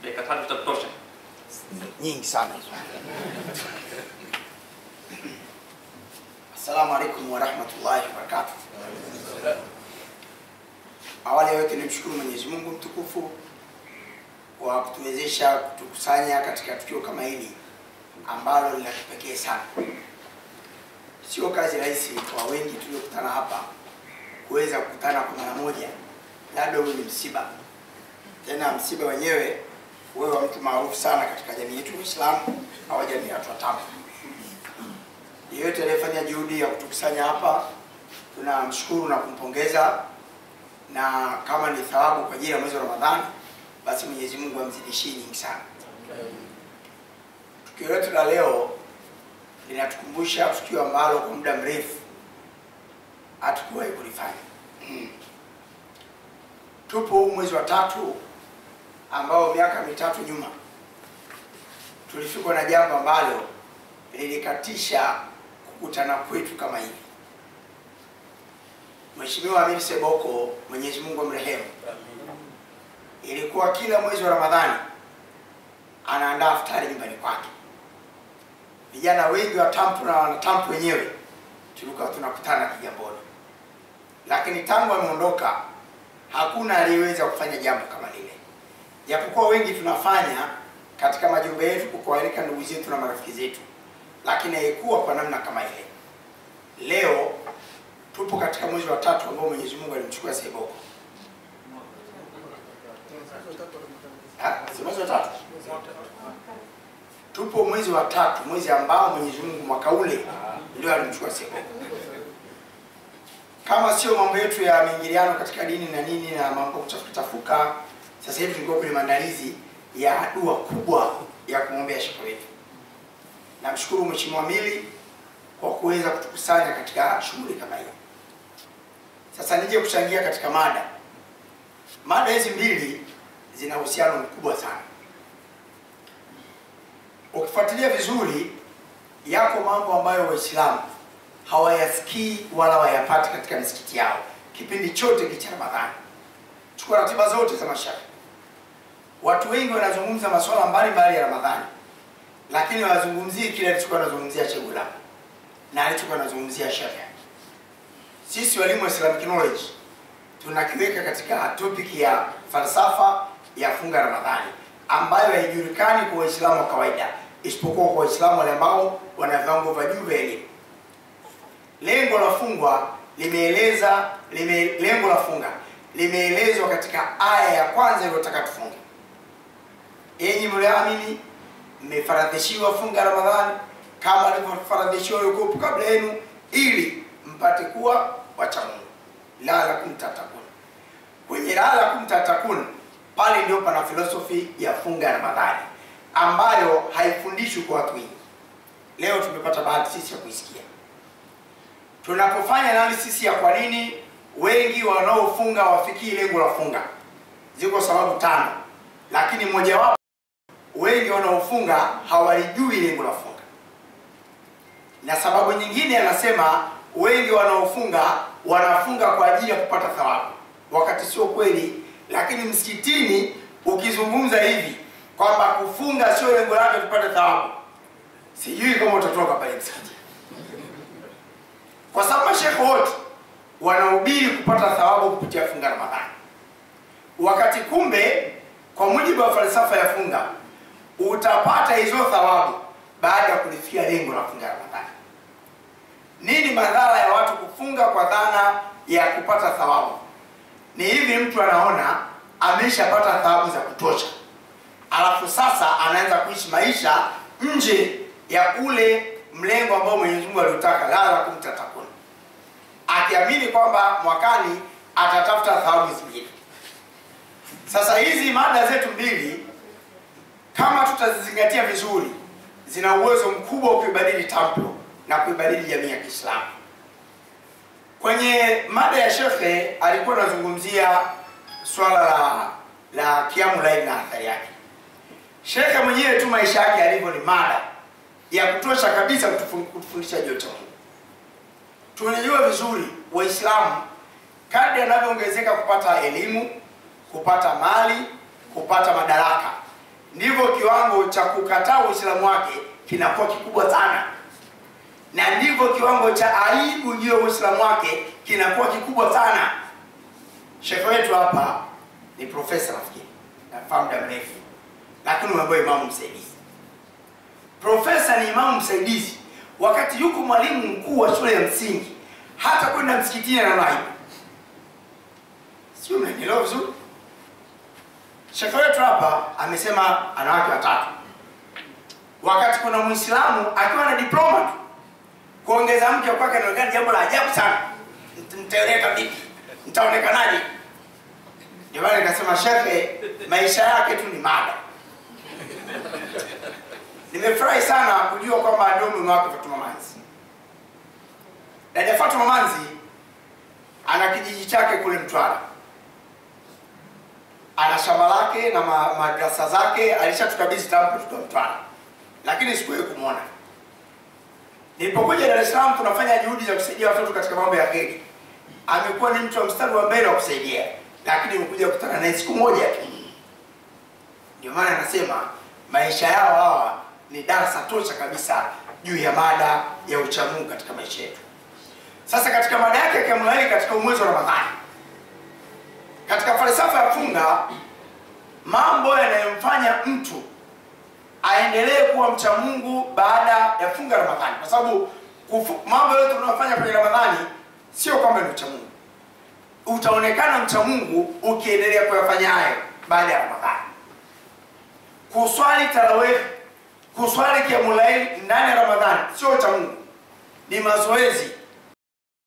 Dakika 3 zitatosha. Nyingi sana. Assalamu alaikum wa rahmatullahi wa barakatuh. Awali yote nimshukuru Mwenyezi Mungu mtukufu kwa kutuwezesha kutukusanya katika tukio kama hili ambalo ni la kipekee sana. Sio kazi rahisi kwa wengi tuliokutana hapa kuweza kukutana kwa mara moja. Labda huu ni msiba. Tena msiba wenyewe wewe wa mtu maarufu sana katika jamii yetu ya Uislamu au jamii ya watu wa Tanga. Yeyote aliyefanya juhudi ya kutukusanya hapa tunamshukuru na kumpongeza, na kama ni thawabu kwa ajili ya mwezi wa Ramadhani basi Mwenyezi Mungu amzidishie nyingi sana. Tukio letu la leo linatukumbusha tukio ambalo kwa muda mrefu hatukuwahi kulifanya. Tupo mwezi wa 3 ambao miaka 3 nyuma tulifikwa na jambo ambalo lilikatisha kukutana kwetu kama hivi. Mheshimiwa Amir Seboko, Mwenyezi Mungu amrehemu, ilikuwa kila mwezi wa Ramadhani anaandaa iftari nyumbani kwake. Vijana wengi wa Tampu na wanatampu wenyewe tulikuwa tunakutana Kigamboni, lakini tangu ameondoka hakuna aliyeweza kufanya jambo kama lile. Japokuwa wengi tunafanya katika majumba yetu kukualika ndugu zetu na marafiki zetu, lakini haikuwa kwa namna kama ile. Leo tupo katika mwezi wa 3 ambao Mwenyezi Mungu alimchukua Seboko. Si mwezi wa 3? Tupo mwezi wa 3, mwezi ambao Mwenyezi Mungu mwaka ule ndio alimchukua Seboko. Kama sio mambo yetu ya maingiliano katika dini na nini na mambo kuchafuka, sasa hivi tulikuwa kwenye maandalizi ya dua kubwa ya kumwombea shekhe wetu. Namshukuru Mheshimiwa Mili kwa kuweza kutukusanya katika shughuli kama hiyo. Sasa nije kuchangia katika mada. Mada hizi mbili zina uhusiano mkubwa sana. Ukifuatilia vizuri, yako mambo ambayo Waislamu hawayasikii wala wayapati katika misikiti yao kipindi chote cha Ramadhani. Chukua ratiba zote za mashaikh. Watu wengi wanazungumza masuala mbalimbali ya Ramadhani, lakini wazungumzie kile alichokuwa anazungumzia Chegula na alichokuwa anazungumzia Sheikh. Sisi walimu wa Islamic knowledge tunakiweka katika topic ya falsafa ya funga Ramadhani ambayo haijulikani kwa Waislamu wa kawaida isipokuwa kwa Waislamu wale ambao wana viwango vya juu vya elimu. Lengo la funga limeelezwa katika aya ya kwanza iliyotaka tufunge. Enyi mlioamini, mmefaradhishiwa funga Ramadhani kama alivyofaradhishiwa waliokuwepo kabla yenu, ili mpate kuwa wacha Mungu. La'allakum tattaqun. Kwenye la'allakum tattaqun pale ndio pana filosofi ya funga Ramadhani ambayo haifundishwi kwa watu wengi. Leo tumepata bahati sisi ya kuisikia. Tunapofanya analysis ya kwa nini wengi wanaofunga wafikii lengo la funga, ziko sababu 5, lakini mmoja wapo, wengi wanaofunga hawalijui lengo la funga. Na sababu nyingine anasema wengi wanaofunga wanafunga kwa ajili ya kupata thawabu, wakati sio kweli. Lakini msikitini ukizungumza hivi kwamba kufunga sio lengo lake kupata thawabu, sijui kama utatoka pale msikitini. Kwa sababu mashaikh wote wanahubiri kupata thawabu kupitia funga Ramadhani, wakati kumbe kwa mujibu wa falsafa ya funga utapata hizo thawabu baada ya kulifikia lengo la funga Ramadhani. Nini madhara ya watu kufunga kwa dhana ya kupata thawabu? Ni hivi, mtu anaona ameshapata thawabu za kutosha, alafu sasa anaanza kuishi maisha nje ya ule mlengo ambao Mwenyezi Mungu aliutaka, la'allakum tattaqun, akiamini kwamba mwakani atatafuta thawabu zingine. Sasa hizi mada zetu mbili kama tutazizingatia vizuri, zina uwezo mkubwa wa kuibadili Tampu na kuibadili jamii ya Kiislamu. Kwenye mada ya shekhe alikuwa anazungumzia swala la kiamu laili na athari yake. Shekhe mwenyewe tu maisha yake alivyo ni mada ya kutosha kabisa kutufundisha juu ya Mungu. Tunajua vizuri Waislamu kadri anavyoongezeka kupata elimu, kupata mali, kupata madaraka, kiwango cha kukataa Uislamu wake kinakuwa kikubwa sana, na ndivyo kiwango cha aibu juu ya Uislamu wake kinakuwa kikubwa sana. Shekhe wetu hapa ni profesa, nafikiri nafahamu muda mrefu, lakini unaambiwa imamu msaidizi. Profesa ni imamu msaidizi wakati yuko mwalimu mkuu wa shule ya msingi, hata kwenda msikitini anaona aibu. Sio, mnaelewa vizuri? Shekhe wetu hapa amesema ana wake watatu, wakati kuna Muislamu akiwa na diploma tu kuongeza mke kwake inaonekana jambo la ajabu sana. Mtaeleka vipi? Mtaonekanaje? Ndio maana nikasema shekhe maisha yake tu ni mada. Nimefurahi sana kujua kwamba ndio mume wake Fatuma Manzi. Dada Fatuma Manzi ana kijiji chake kule Mtwara, ana shamba lake na madrasa zake, alishatukabidhi tampo tukiwa Mtwara, lakini sikuwahi kumuona. Nilipokuja Dar es Salaam tunafanya juhudi za kusaidia watoto katika mambo ya heri, amekuwa ni mtu wa mstari wa mbele wa kusaidia, lakini nimekuja kukutana naye siku moja tu. Ndio maana nasema maisha yao hawa ni darasa tosha kabisa juu ya mada ya uchamungu katika maisha yetu. Sasa katika mada yake ya Kiamulaili katika mwezi wa Ramadhani, katika falsafa ya funga, mambo yanayomfanya mtu aendelee kuwa mcha Mungu baada ya funga Ramadhani, kwa sababu mambo yote tunayofanya kwenye Ramadhani sio kwamba ni mcha Mungu. Utaonekana mcha Mungu ukiendelea kuyafanya hayo baada ya Ramadhani. Kuswali tarawih, kuswali Kiamulaili ndani ya Ramadhani sio cha Mungu, ni mazoezi